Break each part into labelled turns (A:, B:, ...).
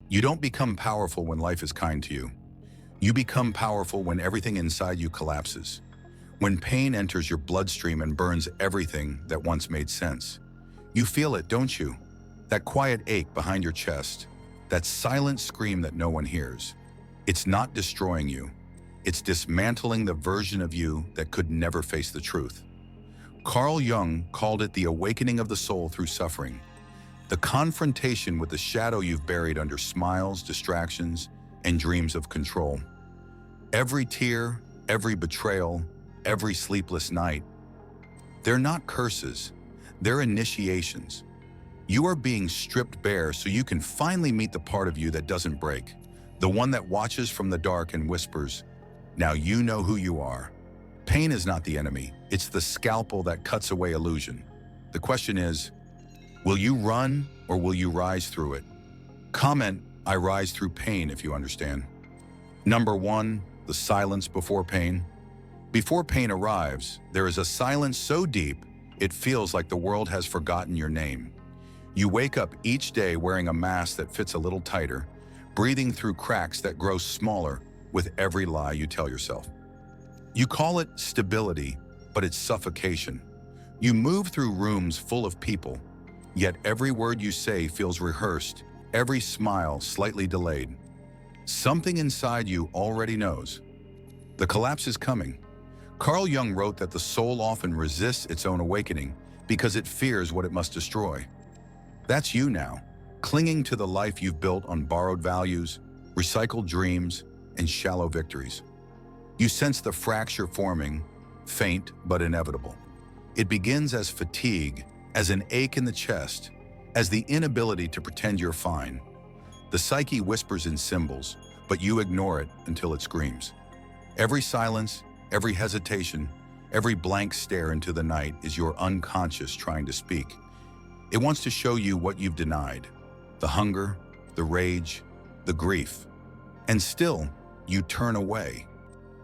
A: You don't become powerful when life is kind to you. You become powerful when everything inside you collapses. When pain enters your bloodstream and burns everything that once made sense. You feel it, don't you? That quiet ache behind your chest. That silent scream that no one hears. It's not destroying you. It's dismantling the version of you that could never face the truth. Carl Jung called it the awakening of the soul through suffering. The confrontation with the shadow you've buried under smiles, distractions, and dreams of control. Every tear, every betrayal, every sleepless night, they're not curses, they're initiations. You are being stripped bare so you can finally meet the part of you that doesn't break, the one that watches from the dark and whispers, "Now you know who you are." Pain is not the enemy, it's the scalpel that cuts away illusion. The question is, will you run or will you rise through it? Comment, "I rise through pain," if you understand. Number 1, the silence before pain. Before pain arrives, there is a silence so deep, it feels like the world has forgotten your name. You wake up each day wearing a mask that fits a little tighter, breathing through cracks that grow smaller with every lie you tell yourself. You call it stability, but it's suffocation. You move through rooms full of people, yet every word you say feels rehearsed, every smile slightly delayed. Something inside you already knows. The collapse is coming. Carl Jung wrote that the soul often resists its own awakening because it fears what it must destroy. That's you now, clinging to the life you've built on borrowed values, recycled dreams, and shallow victories. You sense the fracture forming, faint but inevitable. It begins as fatigue, as an ache in the chest, as the inability to pretend you're fine. The psyche whispers in symbols, but you ignore it until it screams. Every silence, every hesitation, every blank stare into the night is your unconscious trying to speak. It wants to show you what you've denied, the hunger, the rage, the grief. And still, you turn away,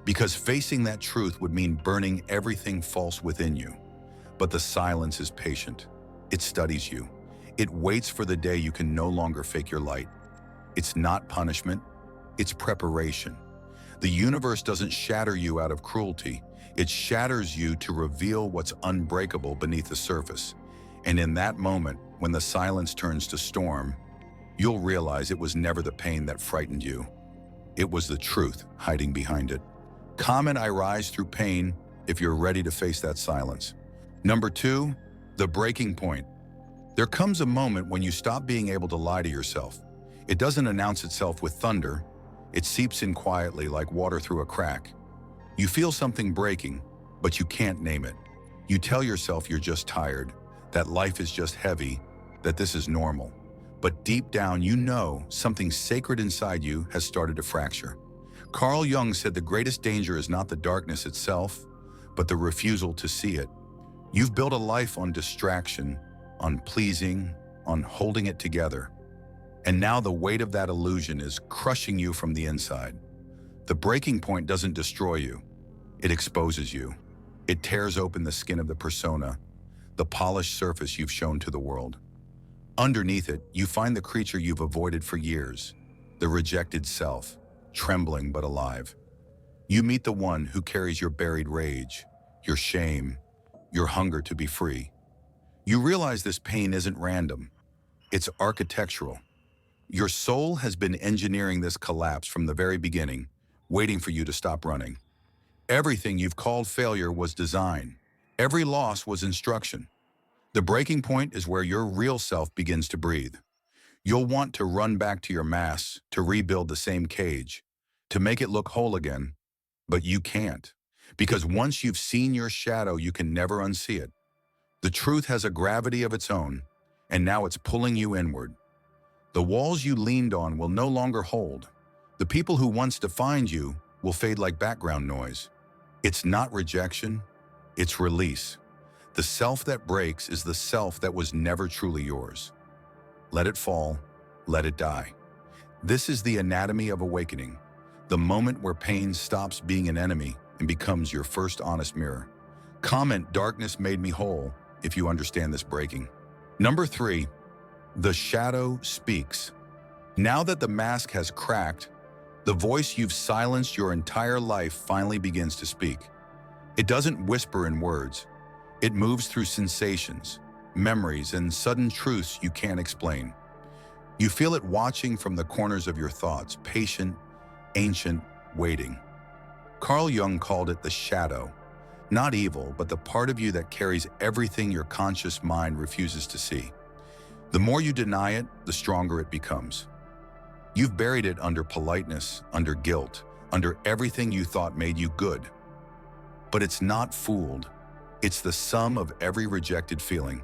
A: because facing that truth would mean burning everything false within you. But the silence is patient. It studies you. It waits for the day you can no longer fake your light. It's not punishment, it's preparation. The universe doesn't shatter you out of cruelty. It shatters you to reveal what's unbreakable beneath the surface. And in that moment, when the silence turns to storm, you'll realize it was never the pain that frightened you. It was the truth hiding behind it. Comment, "I rise through pain," if you're ready to face that silence. Number 2, the breaking point. There comes a moment when you stop being able to lie to yourself. It doesn't announce itself with thunder. It seeps in quietly like water through a crack. You feel something breaking, but you can't name it. You tell yourself you're just tired, that life is just heavy, that this is normal. But deep down, you know something sacred inside you has started to fracture. Carl Jung said the greatest danger is not the darkness itself, but the refusal to see it. You've built a life on distraction, on pleasing, on holding it together. And now the weight of that illusion is crushing you from the inside. The breaking point doesn't destroy you. It exposes you. It tears open the skin of the persona, the polished surface you've shown to the world. Underneath it, you find the creature you've avoided for years, the rejected self, trembling but alive. You meet the one who carries your buried rage, your shame, your hunger to be free. You realize this pain isn't random. It's architectural. Your soul has been engineering this collapse from the very beginning, waiting for you to stop running. Everything you've called failure was design. Every loss was instruction. The breaking point is where your real self begins to breathe. You'll want to run back to your mass, to rebuild the same cage, to make it look whole again, but you can't. Because once you've seen your shadow, you can never unsee it. The truth has a gravity of its own, and now it's pulling you inward. The walls you leaned on will no longer hold. The people who once defined you will fade like background noise. It's not rejection, it's release. The self that breaks is the self that was never truly yours. Let it fall, let it die. This is the anatomy of awakening, the moment where pain stops being an enemy and becomes your first honest mirror. Comment, "Darkness made me whole," if you understand this breaking. Number 3, the shadow speaks. Now that the mask has cracked, the voice you've silenced your entire life finally begins to speak. It doesn't whisper in words. It moves through sensations, memories, and sudden truths you can't explain. You feel it watching from the corners of your thoughts, patient, ancient, waiting. Carl Jung called it the shadow. Not evil, but the part of you that carries everything your conscious mind refuses to see. The more you deny it, the stronger it becomes. You've buried it under politeness, under guilt, under everything you thought made you good. But it's not fooled. It's the sum of every rejected feeling.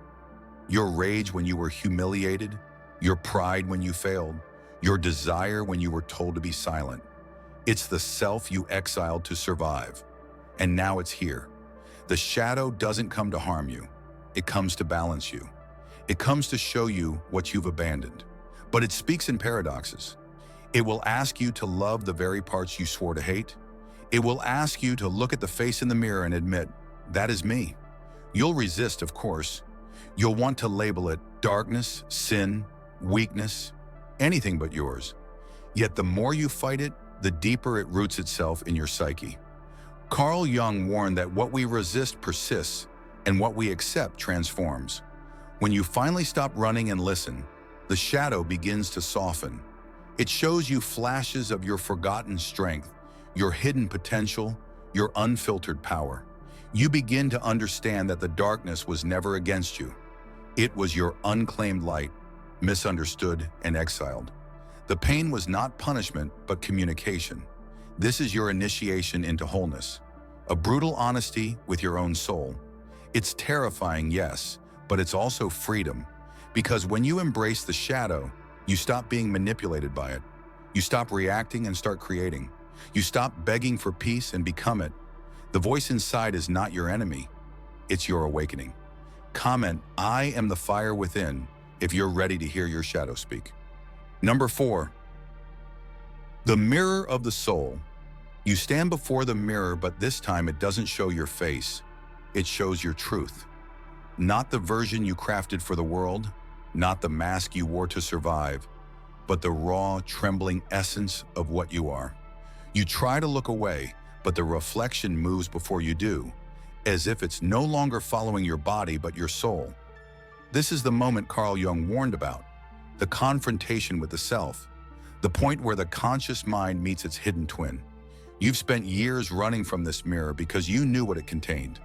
A: Your rage when you were humiliated, your pride when you failed, your desire when you were told to be silent. It's the self you exiled to survive. And now it's here. The shadow doesn't come to harm you. It comes to balance you. It comes to show you what you've abandoned. But it speaks in paradoxes. It will ask you to love the very parts you swore to hate. It will ask you to look at the face in the mirror and admit, that is me. You'll resist, of course. You'll want to label it darkness, sin, weakness, anything but yours. Yet the more you fight it, the deeper it roots itself in your psyche. Carl Jung warned that what we resist persists and what we accept transforms. When you finally stop running and listen, the shadow begins to soften. It shows you flashes of your forgotten strength, your hidden potential, your unfiltered power. You begin to understand that the darkness was never against you. It was your unclaimed light, misunderstood and exiled. The pain was not punishment, but communication. This is your initiation into wholeness, a brutal honesty with your own soul. It's terrifying, yes, but it's also freedom, because when you embrace the shadow, you stop being manipulated by it. You stop reacting and start creating. You stop begging for peace and become it. The voice inside is not your enemy. It's your awakening. Comment, I am the fire within, if you're ready to hear your shadow speak. Number 4, the mirror of the soul. You stand before the mirror, but this time it doesn't show your face. It shows your truth. Not the version you crafted for the world, not the mask you wore to survive, but the raw, trembling essence of what you are. You try to look away, but the reflection moves before you do, as if it's no longer following your body but your soul. This is the moment Carl Jung warned about, the confrontation with the self, the point where the conscious mind meets its hidden twin. You've spent years running from this mirror because you knew what it contained.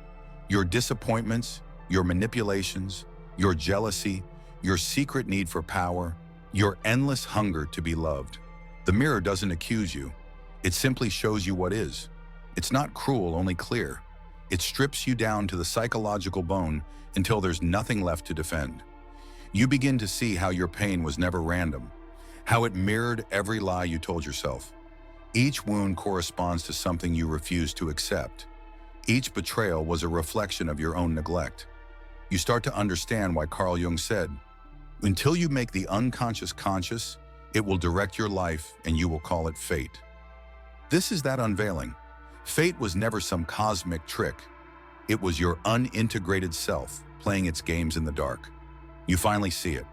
A: Your disappointments, your manipulations, your jealousy, your secret need for power, your endless hunger to be loved. The mirror doesn't accuse you. It simply shows you what is. It's not cruel, only clear. It strips you down to the psychological bone until there's nothing left to defend. You begin to see how your pain was never random, how it mirrored every lie you told yourself. Each wound corresponds to something you refused to accept. Each betrayal was a reflection of your own neglect. You start to understand why Carl Jung said, until you make the unconscious conscious, it will direct your life and you will call it fate. This is that unveiling. Fate was never some cosmic trick. It was your unintegrated self playing its games in the dark. You finally see it.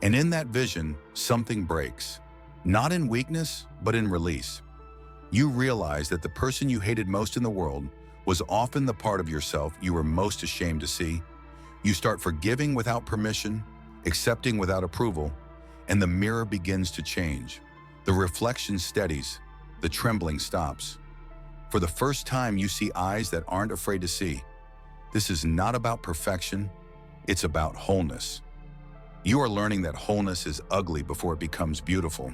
A: And in that vision, something breaks. Not in weakness, but in release. You realize that the person you hated most in the world was often the part of yourself you were most ashamed to see. You start forgiving without permission, accepting without approval, and the mirror begins to change. The reflection steadies, the trembling stops. For the first time, you see eyes that aren't afraid to see. This is not about perfection, it's about wholeness. You are learning that wholeness is ugly before it becomes beautiful.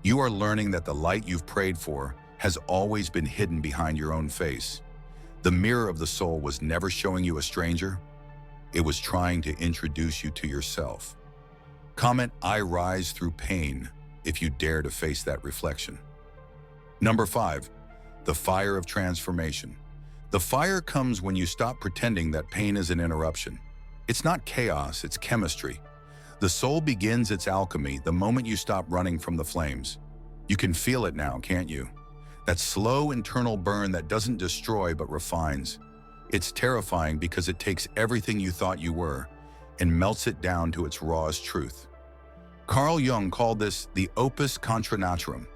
A: You are learning that the light you've prayed for has always been hidden behind your own face. The mirror of the soul was never showing you a stranger. It was trying to introduce you to yourself. Comment, I rise through pain, if you dare to face that reflection. Number 5, the fire of transformation. The fire comes when you stop pretending that pain is an interruption. It's not chaos, it's chemistry. The soul begins its alchemy the moment you stop running from the flames. You can feel it now, can't you? That slow internal burn that doesn't destroy but refines. It's terrifying because it takes everything you thought you were and melts it down to its rawest truth. Carl Jung called this the opus contra naturam,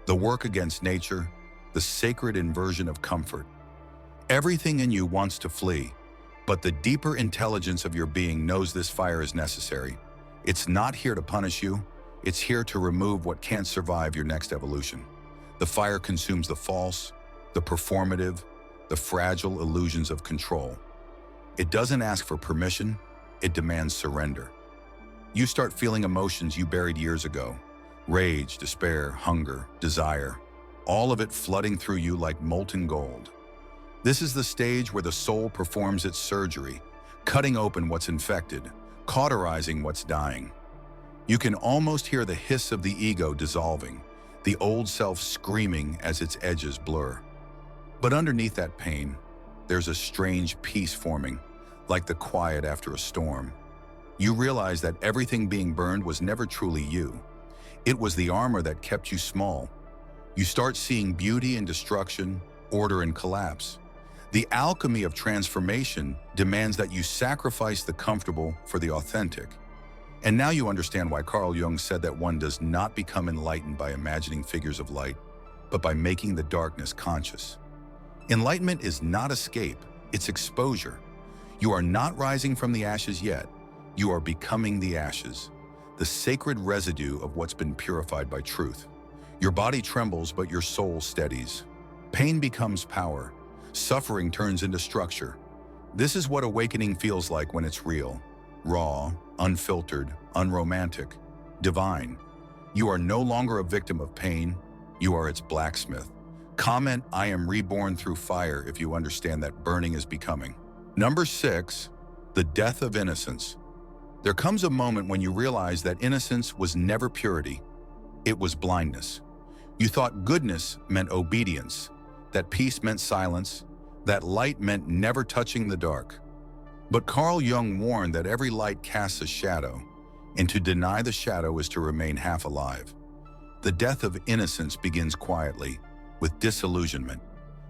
A: the work against nature, the sacred inversion of comfort. Everything in you wants to flee, but the deeper intelligence of your being knows this fire is necessary. It's not here to punish you, it's here to remove what can't survive your next evolution. The fire consumes the false, the performative, the fragile illusions of control. It doesn't ask for permission, it demands surrender. You start feeling emotions you buried years ago: rage, despair, hunger, desire, all of it flooding through you like molten gold. This is the stage where the soul performs its surgery, cutting open what's infected, cauterizing what's dying. You can almost hear the hiss of the ego dissolving, the old self screaming as its edges blur. But underneath that pain, there's a strange peace forming, like the quiet after a storm. You realize that everything being burned was never truly you. It was the armor that kept you small. You start seeing beauty in destruction, order in collapse. The alchemy of transformation demands that you sacrifice the comfortable for the authentic. And now you understand why Carl Jung said that one does not become enlightened by imagining figures of light, but by making the darkness conscious. Enlightenment is not escape, it's exposure. You are not rising from the ashes yet. You are becoming the ashes, the sacred residue of what's been purified by truth. Your body trembles, but your soul steadies. Pain becomes power. Suffering turns into structure. This is what awakening feels like when it's real, raw, unfiltered, unromantic, divine. You are no longer a victim of pain. You are its blacksmith. Comment, "I am reborn through fire," if you understand that burning is becoming. Number 6, the death of innocence. There comes a moment when you realize that innocence was never purity. It was blindness. You thought goodness meant obedience, that peace meant silence, that light meant never touching the dark. But Carl Jung warned that every light casts a shadow, and to deny the shadow is to remain half alive. The death of innocence begins quietly, with disillusionment.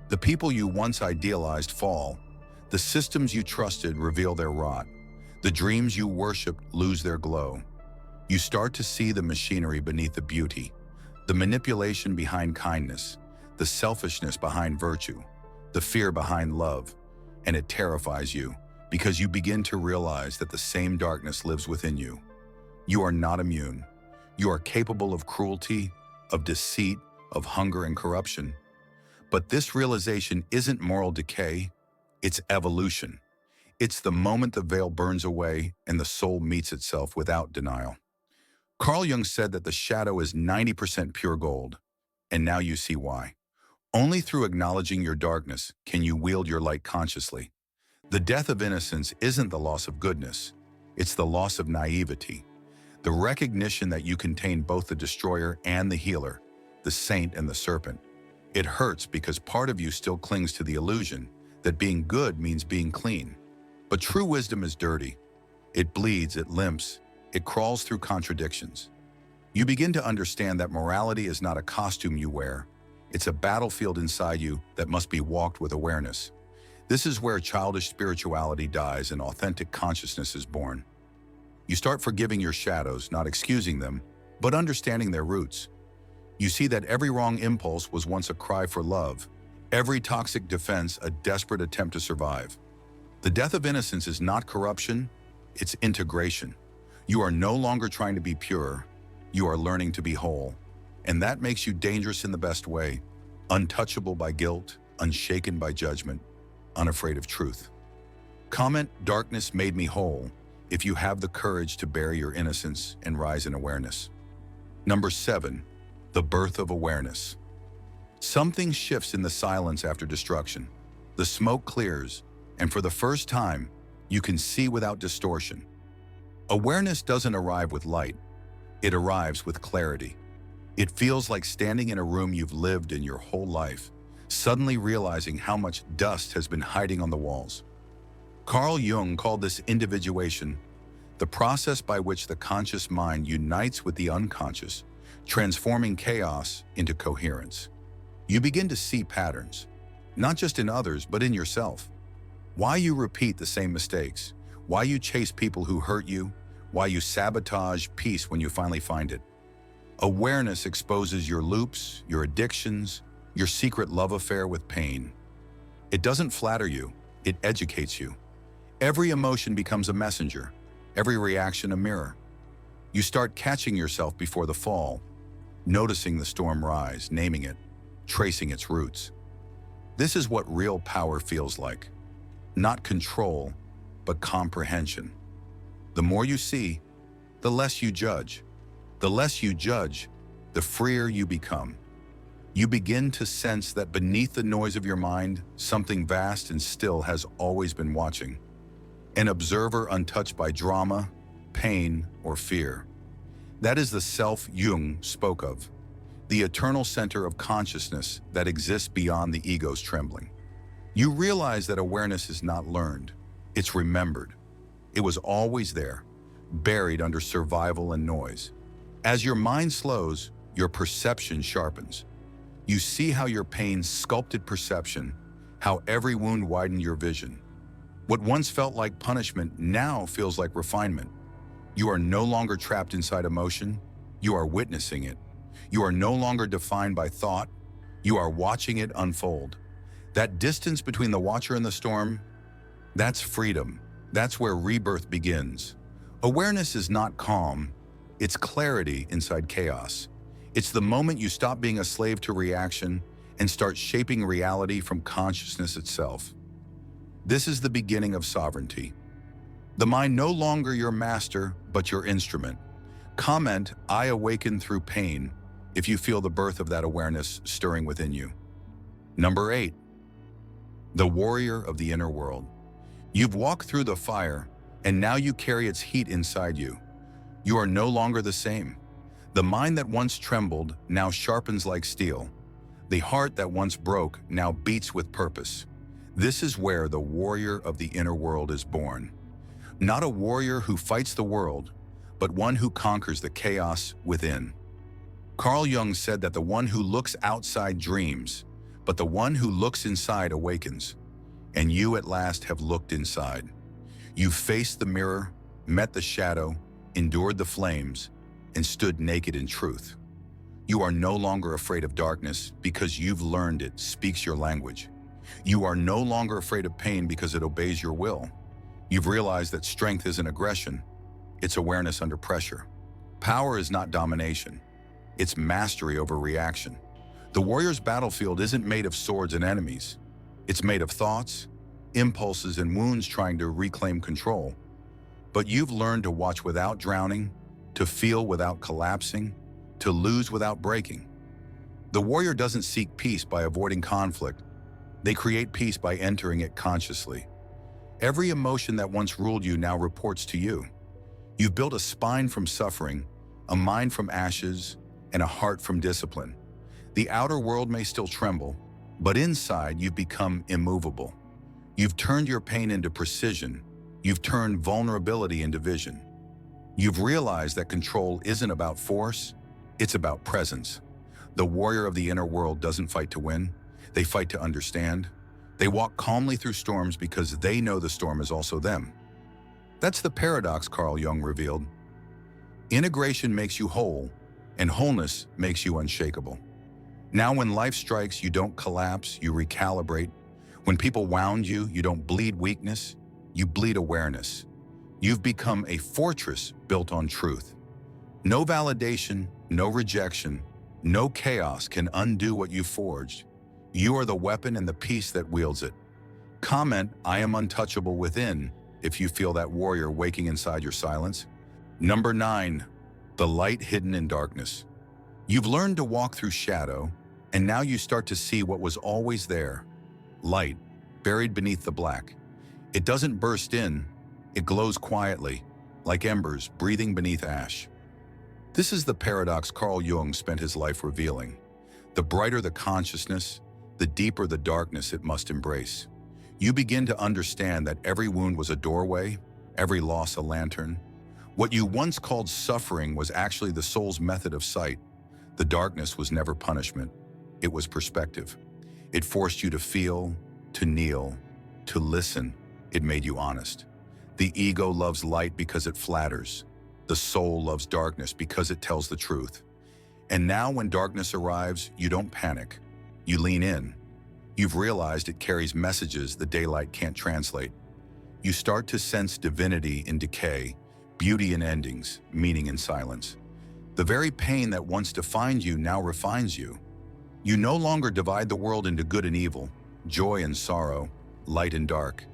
A: The people you once idealized fall. The systems you trusted reveal their rot. The dreams you worshipped lose their glow. You start to see the machinery beneath the beauty, the manipulation behind kindness, the selfishness behind virtue, the fear behind love, and it terrifies you because you begin to realize that the same darkness lives within you. You are not immune. You are capable of cruelty, of deceit, of hunger and corruption. But this realization isn't moral decay, it's evolution. It's the moment the veil burns away and the soul meets itself without denial. Carl Jung said that the shadow is 90% pure gold, and now you see why. Only through acknowledging your darkness can you wield your light consciously. The death of innocence isn't the loss of goodness, it's the loss of naivety, the recognition that you contain both the destroyer and the healer, the saint and the serpent. It hurts because part of you still clings to the illusion that being good means being clean. But true wisdom is dirty. It bleeds, it limps, it crawls through contradictions. You begin to understand that morality is not a costume you wear. It's a battlefield inside you that must be walked with awareness. This is where childish spirituality dies and authentic consciousness is born. You start forgiving your shadows, not excusing them, but understanding their roots. You see that every wrong impulse was once a cry for love, every toxic defense a desperate attempt to survive. The death of innocence is not corruption, it's integration. You are no longer trying to be pure, you are learning to be whole. And that makes you dangerous in the best way, untouchable by guilt, unshaken by judgment, unafraid of truth. Comment, "Darkness made me whole," if you have the courage to bury your innocence and rise in awareness. Number 7, the birth of awareness. Something shifts in the silence after destruction. The smoke clears, and for the first time, you can see without distortion. Awareness doesn't arrive with light, it arrives with clarity. It feels like standing in a room you've lived in your whole life, suddenly realizing how much dust has been hiding on the walls. Carl Jung called this individuation, the process by which the conscious mind unites with the unconscious, transforming chaos into coherence. You begin to see patterns, not just in others, but in yourself. Why you repeat the same mistakes, why you chase people who hurt you, why you sabotage peace when you finally find it. Awareness exposes your loops, your addictions, your secret love affair with pain. It doesn't flatter you, it educates you. Every emotion becomes a messenger, every reaction a mirror. You start catching yourself before the fall, noticing the storm rise, naming it, tracing its roots. This is what real power feels like. Not control, but comprehension. The more you see, the less you judge. The less you judge, the freer you become. You begin to sense that beneath the noise of your mind, something vast and still has always been watching. An observer untouched by drama, pain, or fear. That is the self Jung spoke of, the eternal center of consciousness that exists beyond the ego's trembling. You realize that awareness is not learned, it's remembered. It was always there, buried under survival and noise. As your mind slows, your perception sharpens. You see how your pain sculpted perception, how every wound widened your vision. What once felt like punishment now feels like refinement. You are no longer trapped inside emotion, you are witnessing it. You are no longer defined by thought, you are watching it unfold. That distance between the watcher and the storm, that's freedom. That's where rebirth begins. Awareness is not calm, it's clarity inside chaos. It's the moment you stop being a slave to reaction and start shaping reality from consciousness itself. This is the beginning of sovereignty. The mind no longer your master, but your instrument. Comment, I awaken through pain, if you feel the birth of that awareness stirring within you. Number 8, the warrior of the inner world. You've walked through the fire, and now you carry its heat inside you. You are no longer the same. The mind that once trembled now sharpens like steel. The heart that once broke now beats with purpose. This is where the warrior of the inner world is born. Not a warrior who fights the world, but one who conquers the chaos within. Carl Jung said that the one who looks outside dreams, but the one who looks inside awakens. And you at last have looked inside. You faced the mirror, met the shadow, endured the flames, and stood naked in truth. You are no longer afraid of darkness because you've learned it speaks your language. You are no longer afraid of pain because it obeys your will. You've realized that strength isn't aggression, it's awareness under pressure. Power is not domination, it's mastery over reaction. The warrior's battlefield isn't made of swords and enemies. It's made of thoughts, impulses, and wounds trying to reclaim control. But you've learned to watch without drowning, to feel without collapsing, to lose without breaking. The warrior doesn't seek peace by avoiding conflict. They create peace by entering it consciously. Every emotion that once ruled you now reports to you. You've built a spine from suffering, a mind from ashes, and a heart from discipline. The outer world may still tremble, but inside you've become immovable. You've turned your pain into precision. You've turned vulnerability into vision. You've realized that control isn't about force, it's about presence. The warrior of the inner world doesn't fight to win, they fight to understand. They walk calmly through storms because they know the storm is also them. That's the paradox Carl Jung revealed. Integration makes you whole, and wholeness makes you unshakable. Now when life strikes, you don't collapse, you recalibrate. When people wound you, you don't bleed weakness, you bleed awareness. You've become a fortress built on truth. No validation, no rejection, no chaos can undo what you forged. You are the weapon and the peace that wields it. Comment, I am untouchable within, if you feel that warrior waking inside your silence. Number 9, the light hidden in darkness. You've learned to walk through shadow, and now you start to see what was always there. Light, buried beneath the black. It doesn't burst in, it glows quietly, like embers breathing beneath ash. This is the paradox Carl Jung spent his life revealing. The brighter the consciousness, the deeper the darkness it must embrace. You begin to understand that every wound was a doorway, every loss a lantern. What you once called suffering was actually the soul's method of sight. The darkness was never punishment, it was perspective. It forced you to feel, to kneel, to listen. It made you honest. The ego loves light because it flatters. The soul loves darkness because it tells the truth. And now when darkness arrives, you don't panic. You lean in. You've realized it carries messages the daylight can't translate. You start to sense divinity in decay, beauty in endings, meaning in silence. The very pain that once defined you now refines you. You no longer divide the world into good and evil, joy and sorrow, light and dark.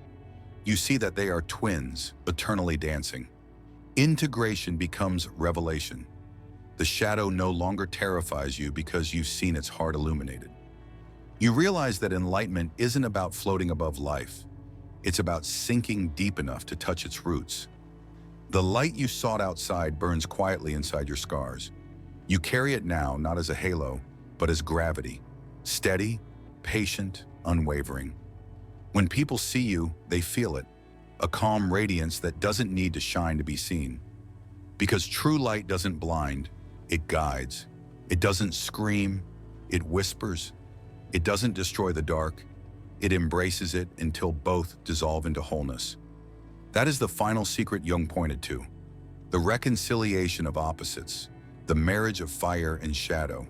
A: You see that they are twins, eternally dancing. Integration becomes revelation. The shadow no longer terrifies you because you've seen its heart illuminated. You realize that enlightenment isn't about floating above life. It's about sinking deep enough to touch its roots. The light you sought outside burns quietly inside your scars. You carry it now not as a halo, but as gravity, steady, patient, unwavering. When people see you, they feel it, a calm radiance that doesn't need to shine to be seen. Because true light doesn't blind, it guides. It doesn't scream, it whispers. It doesn't destroy the dark, it embraces it until both dissolve into wholeness. That is the final secret Jung pointed to, the reconciliation of opposites, the marriage of fire and shadow.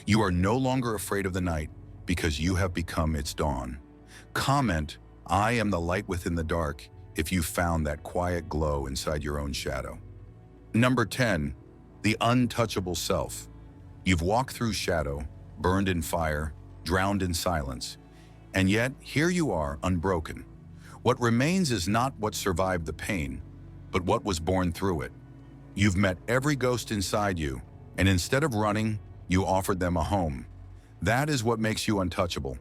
A: You are no longer afraid of the night because you have become its dawn. Comment, "I am the light within the dark," if you found that quiet glow inside your own shadow. Number 10, the untouchable self. You've walked through shadow, burned in fire, drowned in silence, and yet here you are, unbroken. What remains is not what survived the pain, but what was born through it. You've met every ghost inside you, and instead of running, you offered them a home. That is what makes you untouchable.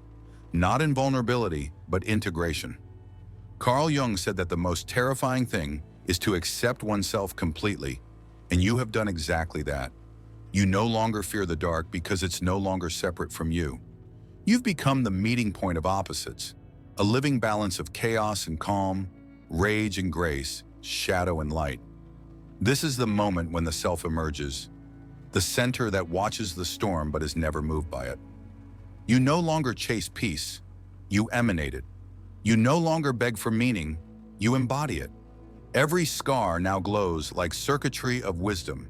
A: Not invulnerability, but integration. Carl Jung said that the most terrifying thing is to accept oneself completely, and you have done exactly that. You no longer fear the dark because it's no longer separate from you. You've become the meeting point of opposites, a living balance of chaos and calm, rage and grace, shadow and light. This is the moment when the self emerges, the center that watches the storm but is never moved by it. You no longer chase peace, you emanate it. You no longer beg for meaning, you embody it. Every scar now glows like circuitry of wisdom,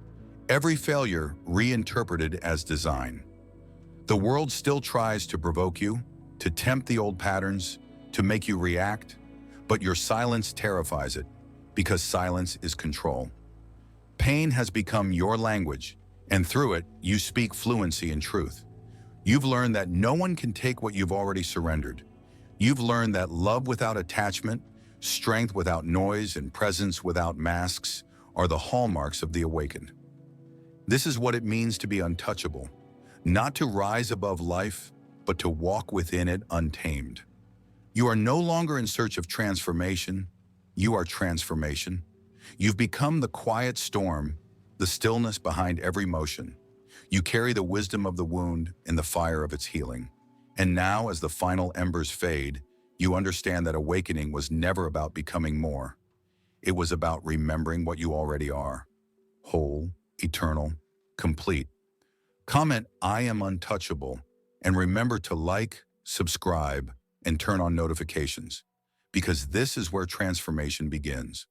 A: every failure reinterpreted as design. The world still tries to provoke you, to tempt the old patterns, to make you react, but your silence terrifies it, because silence is control. Pain has become your language, and through it, you speak fluency and truth. You've learned that no one can take what you've already surrendered. You've learned that love without attachment, strength without noise, and presence without masks are the hallmarks of the awakened. This is what it means to be untouchable, not to rise above life, but to walk within it untamed. You are no longer in search of transformation, you are transformation. You've become the quiet storm, the stillness behind every motion. You carry the wisdom of the wound and the fire of its healing. And now, as the final embers fade, you understand that awakening was never about becoming more. It was about remembering what you already are, whole, eternal, complete. Comment, "I am untouchable," and remember to like, subscribe, and turn on notifications, because this is where transformation begins.